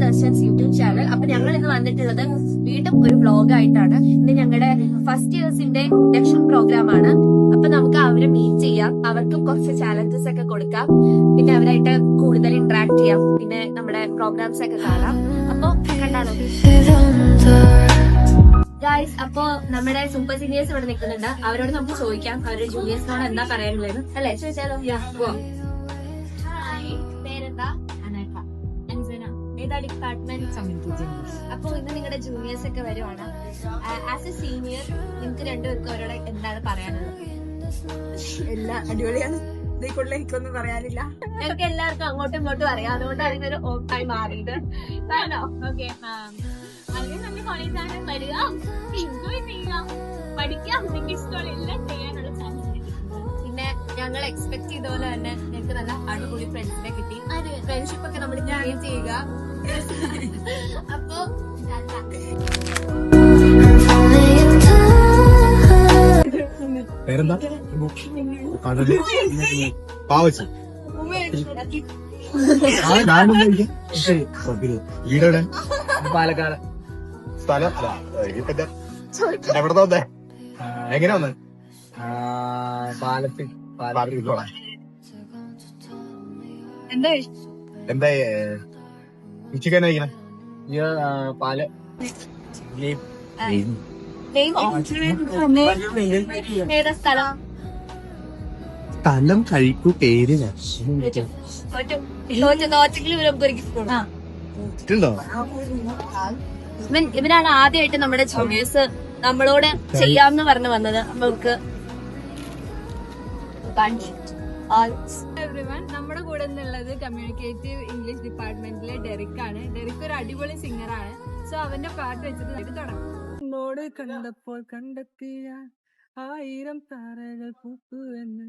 ദർശൻസ് YouTube channel. അപ്പൊ ഞങ്ങൾ ഇന്ന് വന്നിട്ടുള്ളത് വീണ്ടും ഒരു വ്ലോഗായിട്ടാണ്. ഇന്ന് ഞങ്ങളുടെ ഫസ്റ്റ് ഇയേഴ്സിന്റെ ഇൻഡക്ഷൻ പ്രോഗ്രാം ആണ്. അപ്പൊ നമുക്ക് അവരെ മീറ്റ് ചെയ്യാം, അവർക്കും കുറച്ച് ചാലഞ്ചസ് ഒക്കെ കൊടുക്കാം, പിന്നെ അവരായിട്ട് കൂടുതൽ ഇന്ററാക്ട് ചെയ്യാം, പിന്നെ നമ്മുടെ പ്രോഗ്രാംസ് ഒക്കെ കാണാം. അപ്പൊ കണ്ടാലോ ഗായ്സ്? അപ്പൊ നമ്മുടെ സൂപ്പർ സീനിയേഴ്സ് ഇവിടെ നിൽക്കുന്നുണ്ട്. അവരോട് നമുക്ക് ചോദിക്കാം അവരുടെ ജൂനിയേഴ്സിനോട് എന്താ പറയാനുള്ളത്, അല്ലെ? ചോദിച്ചാലോ? പേരെന്താ? ഏതാ ഡിപ്പാർട്ട്മെന്റ്? അപ്പൊ ഇന്ന് നിങ്ങളുടെ ജൂനിയേഴ്സ് ഒക്കെ വരുവാണ്. ആസ് എ സീനിയർ നിങ്ങൾക്ക് രണ്ടുപേർക്കും അവരോട് എന്താണ് പറയാനുള്ളത്? എല്ലാം അടിപൊളിയാണ്. ഇതിൽക്കുള്ള എനിക്കൊന്നും പറയാനില്ല. ഞങ്ങൾക്ക് എല്ലാവർക്കും അങ്ങോട്ടും ഇങ്ങോട്ടും അറിയാം, അതുകൊണ്ടാണ് ഇതൊരു ഓട്ടായി മാറിയത്. ഓക്കെ, വളരെ നല്ല കോളേജാണ്. വരിക, എൻജോയ് ചെയ്യാം, പഠിക്കാം, നിങ്ങൾക്ക് ഇഷ്ടമുള്ള എല്ലാം ചെയ്യാനുള്ള ചാൻസ്. പിന്നെ ഞങ്ങൾ എക്സ്പെക്ട് ചെയ്ത പോലെ തന്നെ ഞങ്ങൾക്ക് നല്ല അടിപൊളി ഫ്രണ്ട്സിനെ കിട്ടി. ഫ്രണ്ട്ഷിപ്പ് ഒക്കെ നമ്മൾ ക്രിയേറ്റ് ചെയ്യുക. അപ്പൊ പേരെന്താ? പാവച്ച വീടവിടെ? പാലക്കാട്. സ്ഥലം എവിടെ വന്നേ? എങ്ങനെ വന്നേ? പാലത്തിൽ. എന്താ ഉച്ചക്ക് തന്നെ കഴിക്കണേ? പാല്. ഏതാ സ്ഥലം? സ്ഥലം കഴിക്കൂ പേര് ഇവനാണ് ആദ്യമായിട്ട് നമ്മുടെ ജൂനിയേഴ്സ് നമ്മളോട് ചെയ്യാമെന്ന് പറഞ്ഞു വന്നത്. നമുക്ക് നമ്മുടെ കൂടെ നിന്നുള്ളത് കമ്മ്യൂണിക്കേറ്റീവ് ഇംഗ്ലീഷ് ഡിപ്പാർട്ട്മെന്റിലെ ഡെറിക് ആണ്. ഡെറിക് ഒരു അടിപൊളി സിംഗർ ആണ്. സോ അവന്റെ പാട്ട് വെച്ചിട്ട് തുടങ്ങാം. എന്നോട് കണ്ടപ്പോൾ കണ്ടെത്തിയ 1000 താരകൾ പൂത്തുവെന്ന്,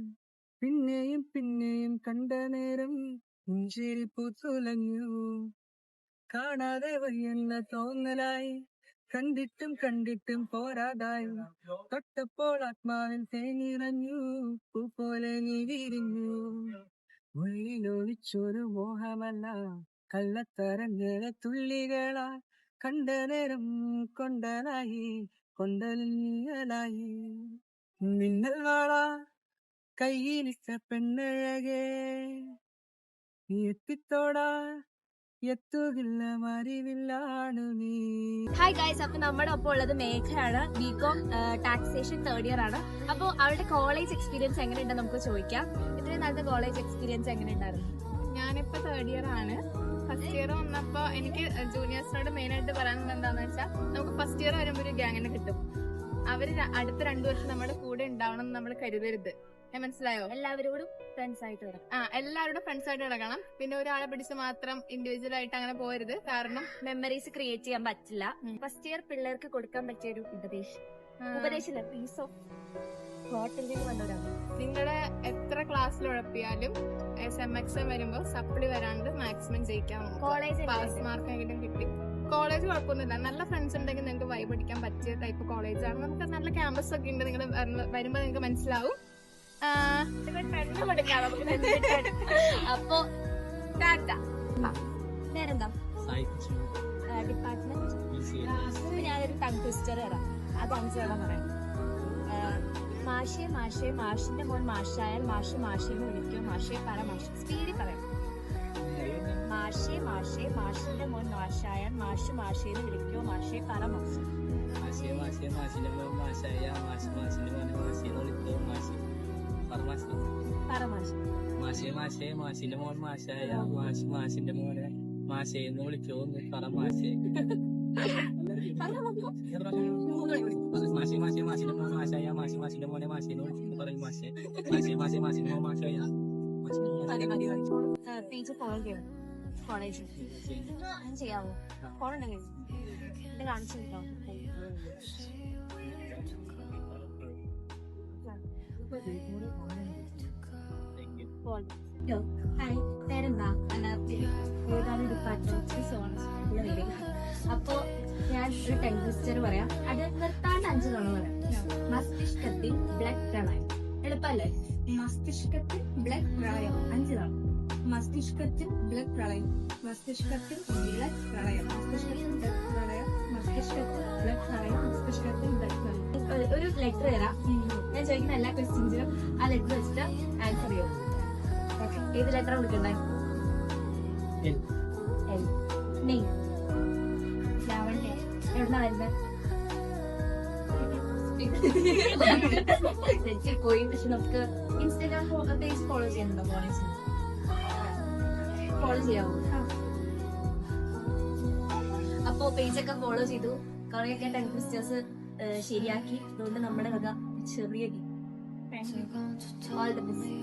പിന്നെയും പിന്നെയും കണ്ട നേരം പുഞ്ചിരി പൂത്തുലഞ്ഞു. കാണാതെ വയ്യെന്ന തോന്നലായി, കണ്ടിട്ടും കണ്ടിട്ടും പോരാതായി, തൊട്ടപ്പോൾ ആത്മാവിൽ തേനിറഞ്ഞു, പൂ പോലെ നീ വിരിഞ്ഞു. ഉള്ളിലൊളിച്ചൊരു മോഹമല്ല, കള്ളത്തരങ്ങളെ തുള്ളികളാ, കണ്ട നേരം കൊണ്ടലായി, കൊണ്ടലായി. മിന്നൽ വാള കയ്യിലിട്ട പെണ്ണഴകേ, നീ എത്തിത്തോടാ എത്തുകില്ല മറിവില്ലാണ് നീ. ഹായ് ഗൈസ്, അപ്പൊ നമ്മുടെ ഒപ്പം ഉള്ളത് മേഘയാണ്. ബികോം ടാക്സേഷൻ 3rd ഇയർ ആണ്. അപ്പൊ അവളുടെ കോളേജ് എക്സ്പീരിയൻസ് എങ്ങനെയുണ്ടെന്ന് നമുക്ക് ചോദിക്കാം. ഇത്രയും നാളത്തെ കോളേജ് എക്സ്പീരിയൻസ് എങ്ങനെയുണ്ടായിരുന്നു? ഞാനിപ്പോ 3rd ഇയർ ആണ്. ഫസ്റ്റ് ഇയർ വന്നപ്പോ എനിക്ക് ജൂനിയേഴ്സിനോട് മെയിൻ ആയിട്ട് പറയാനുള്ളത് എന്താന്ന് വെച്ചാൽ, നമുക്ക് ഫസ്റ്റ് ഇയർ വരുമ്പോ ഒരു ഗ്യാങ്ങിനെ കിട്ടും. അവര് അടുത്ത 2 വർഷം നമ്മുടെ കൂടെ ഉണ്ടാവണം എന്ന് നമ്മൾ കരുതരുത്. മനസ്സിലായോ? എല്ലാവരോടും ഫ്രണ്ട്സ് ആയിട്ട് കിടക്കണം. എല്ലാവരോടും ഫ്രണ്ട്സ് ആയിട്ട് കിടക്കണം. പിന്നെ ഒരാളെ പിടിച്ച് മാത്രം ഇൻഡിവിജ്വൽ ആയിട്ട് അങ്ങനെ പോരുത്. കാരണം മെമ്മറീസ് ക്രിയേറ്റ് ചെയ്യാൻ പറ്റില്ല. ഫസ്റ്റ് ഇയർ പിള്ളേർക്ക് കൊടുക്കാൻ പറ്റിയ ഒരു ഉപദേശം പീസ് ഓഫ് നിങ്ങളെ എത്ര ക്ലാസ്സിൽ ഉഴപ്പിയാലും SMX വരുമ്പോ സപ്ലി വരാണ്ട് മാക്സിമം ജയിക്കാൻ പാസ് മാർക്ക് എങ്കിലും കിട്ടി. കോളേജ് കുഴപ്പമൊന്നുമില്ല. നല്ല ഫ്രണ്ട്സ് ഉണ്ടെങ്കിൽ നിങ്ങൾക്ക് വൈബ് അടിക്കാൻ പറ്റിയ ടൈപ്പ് കോളേജാണ്. നമുക്ക് നല്ല ക്യാമ്പസ് ഒക്കെ ഉണ്ട്. നിങ്ങൾ വരുമ്പോ നിങ്ങൾക്ക് മനസ്സിലാവും. അപ്പൊ നേരെന്താ ഡിപ്പാർട്ട്മെന്റ്? ഞാനൊരു ടങ് ട്വിസ്റ്റർ തരാം. അത് 5 തവണ പറയാം. മാഷേ മാഷേ മാഷിന്റെ മോൻ മാഷായാൽ മാഷ് മാഷേന്ന് വിളിക്കോ മാഷേ പറ മാഷ്. സ്പീഡിൽ പറയാം. മാഷേ മാഷേ മാഷിന്റെ മോൻ മാഷായാൽ മാഷ് മാഷേന്ന് വിളിക്കോ മാഷേ പറ മാഷ്. മാഷേ മാഷേ മാഷിന്റെ മോൻ മാഷായ മാഷ് മാഷിന്റെ മോനെ മാഷേന്ന് വിളിക്കോ മാഷ് പറ മാഷ്. മാഷേ മാഷേ മാഷിന്റെ മോൻ മാഷായ മാഷ് മാഷിന്റെ മോനെ മാഷേന്ന് വിളിക്കോ പറ മാഷേ. മാഷേ മാഷേ മാഷിന്റെ മോൻ മാഷായ മാഷ് മാഷിന്റെ മോനെ മാഷേന്ന് വിളിക്കോ പറയും മാഷേ. മാഷേ മാഷേ മാഷിന്റെ മോൻ മാഷായ പേജ് ഫോളോ ചെയ്യണം. കോളേജ് ചെയ്യാവോ? ഫോൺ ഉണ്ടെങ്കിൽ ഇത് കാണിച്ചു കിട്ടോ? ഹായ്, പേരെന്താ? അപ്പൊ ഞാൻ ഒരു ടങ് ട്വിസ്റ്റർ പറയാം. അത് നിർത്താണ്ട് 5 തവണ പറയാം. മസ്തിഷ്കത്തിൽ ബ്ലഡ് പ്രളയം. എളുപ്പല്ലേ? മസ്തിഷ്കത്തിൽ ബ്ലഡ് പ്രളയം 5 തവണ. മസ്തിഷ്കത്തിൽ ബ്ലഡ് പ്രളയം, മസ്തിഷ്കത്തിൽ ബ്ലഡ് പ്രളയം, മസ്തിഷ്കത്തിൽ ബ്ലഡ് പ്രളയം, മസ്തിഷ്കത്തിൽ ബ്ലഡ് പ്രളയം, മസ്തിഷ്കത്തിൽ ബ്ലഡ് പ്രളയം. ഒരു ലെറ്റർ തരാം. ഞാൻ ചോദിക്കുന്ന എല്ലാ ക്വസ്റ്റ്യൻസിനും ആ ലെറ്റർ വെച്ചിട്ട് ആൻസർ ചെയ്യും. ഓക്കെ, ഏത് ലെറ്റർ കൊടുക്കണ്ടേ? L. എൽ. നെയ്. ലാവണ്യ. എവിടുന്നാ വരുന്നത്? പോയി. പക്ഷെ നമുക്ക് ഇൻസ്റ്റാഗ്രാം പേജ് ഫോളോ ചെയ്യുന്നുണ്ടോ? ഫോളോ ചെയ്യാവോ? അപ്പോ പേജൊക്കെ ഫോളോ ചെയ്തു. കുറെയൊക്കെ 10 ക്വസ്റ്റ്യൻസ് ശരിയാക്കി. അതുകൊണ്ട് നമ്മുടെ വക ചെറിയ ഓൾ ദ ബെസ്റ്റ്.